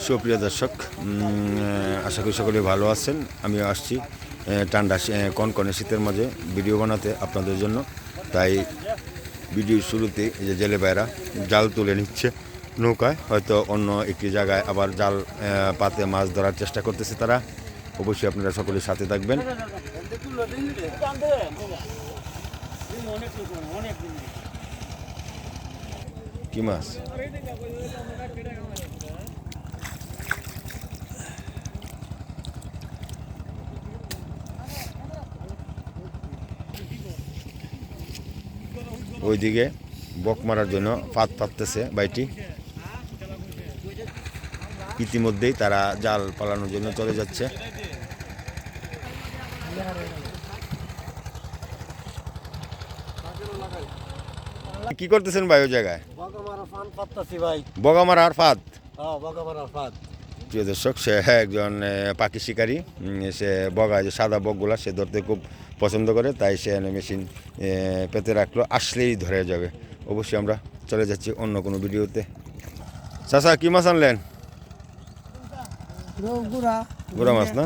সুপ্রিয় দর্শক, আশা করি সকলে ভালো আছেন। আমিও আসছি ঠান্ডা কনকনে শীতের মাঝে ভিডিও বানাতে আপনাদের জন্য। তাই ভিডিওর শুরুতে এই যে জেলে ভাইরা জাল তুলে নিচ্ছে নৌকায়, হয়তো অন্য একটি জায়গায় আবার জাল পাতে মাছ ধরার চেষ্টা করতেছে তারা। অবশ্যই আপনারা সকলের সাথে থাকবেন। কি মাছ? ওইদিকে বক মারার জন্য ফাঁদ পাততেছে বাইটি। ইতিমধ্যেই তারা জাল পালানোর জন্য চলে যাচ্ছে। কি করতেছেন ভাই ওই জায়গায়? বগা মারার ফাঁদ। প্রিয় দর্শক, সে একজন পাখি শিকারী। সে বগা, যে সাদা বকগুলা সে ধরতে খুব পছন্দ করে, তাই সে মেশিন পেতে রাখলো, আসলেই ধরে যাবে। অবশ্যই আমরা চলে যাচ্ছি অন্য কোনো ভিডিওতে। চাচা, কি মাছ আনলেন? গুড়া মাছ না?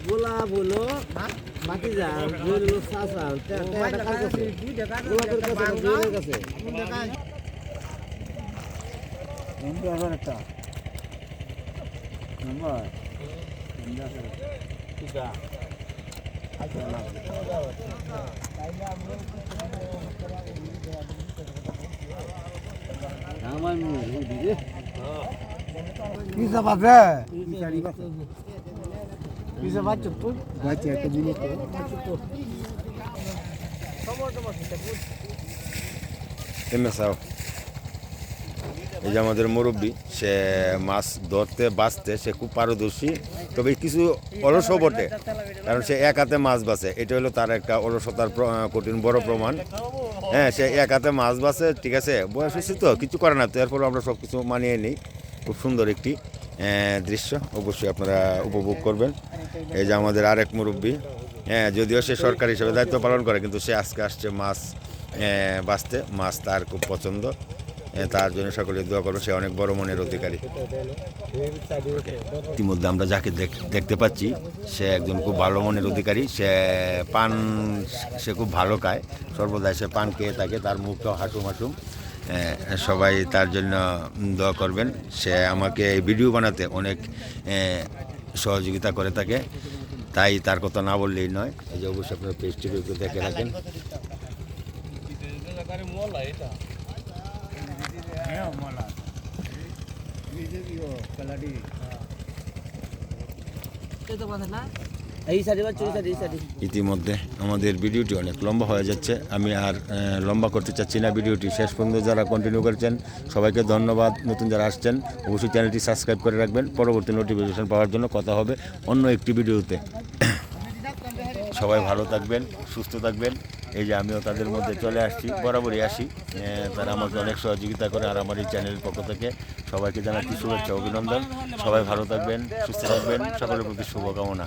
গোলা বলো মাটি যান বলো সাসা এটা কার কাছে গোলা তোর কাছে জোরের কাছে নম্বর আবার একটা নম্বর ঠিক আছে আমার মুই দিদি কিসা বাজে কিসারি বাজে কিসা বাজে তো বাজে একটা দিন তো এমএসআও এই যে আমাদের মুরব্বী, সে মাছ ধরতে বাঁচতে সে খুব পারদর্শী, তবে কিছু অলসও বটে, কারণ সে এক হাতে মাছ বাঁচে। এটা হলো তার একটা অলসতার কঠিন বড় প্রমাণ। হ্যাঁ, সে এক হাতে মাছ বাঁচে, ঠিক আছে, বয়স হয়েছে তো কিছু করে না, তো এরপর আমরা সব কিছু মানিয়ে নিই। খুব সুন্দর একটি দৃশ্য, অবশ্যই আপনারা উপভোগ করবেন। এই যে আমাদের আরেক মুরব্বী, হ্যাঁ, যদিও সে সরকারি হিসেবে দায়িত্ব পালন করে, কিন্তু সে আজকে আসছে মাছ বাঁচতে। মাছ তার খুব পছন্দ, তার জন্য সকলে দোয়া করবো। সে অনেক বড় মনের অধিকারী। ইতিমধ্যে আমরা যাকে দেখতে পাচ্ছি, সে একজন খুব ভালো মনের অধিকারী। সে পান সে খুব ভালো খায়, সর্বদাই সে পান খেয়ে থাকে, তার মুখটাও হাসুম হাসুম। সবাই তার জন্য দোয়া করবেন। সে আমাকে এই ভিডিও বানাতে অনেক সহযোগিতা করে থাকে, তাই তার কথা না বললেই নয়। এই যে অবশ্যই আপনার পেজটিকে একটু দেখে রাখেন। ইতিমধ্যে আমাদের ভিডিওটি অনেক লম্বা হয়ে যাচ্ছে, আমি আর লম্বা করতে চাচ্ছি না। ভিডিওটি শেষ পর্যন্ত যারা কন্টিনিউ করেছেন সবাইকে ধন্যবাদ। নতুন যারা আসছেন অবশ্যই চ্যানেলটি সাবস্ক্রাইব করে রাখবেন পরবর্তী নোটিফিকেশন পাওয়ার জন্য। কথা হবে অন্য একটি ভিডিওতে। সবাই ভালো থাকবেন, সুস্থ থাকবেন। এই যে আমিও তাদের মধ্যে চলে আসছি, বরাবরই আসি। তারা আমাকে অনেক সহযোগিতা করে, আর আমার এই চ্যানেলের পক্ষ থেকে সবাইকে জানাচ্ছি শুভেচ্ছা, অভিনন্দন। সবাই ভালো থাকবেন, সুস্থ থাকবেন, সকলের প্রতি শুভকামনা।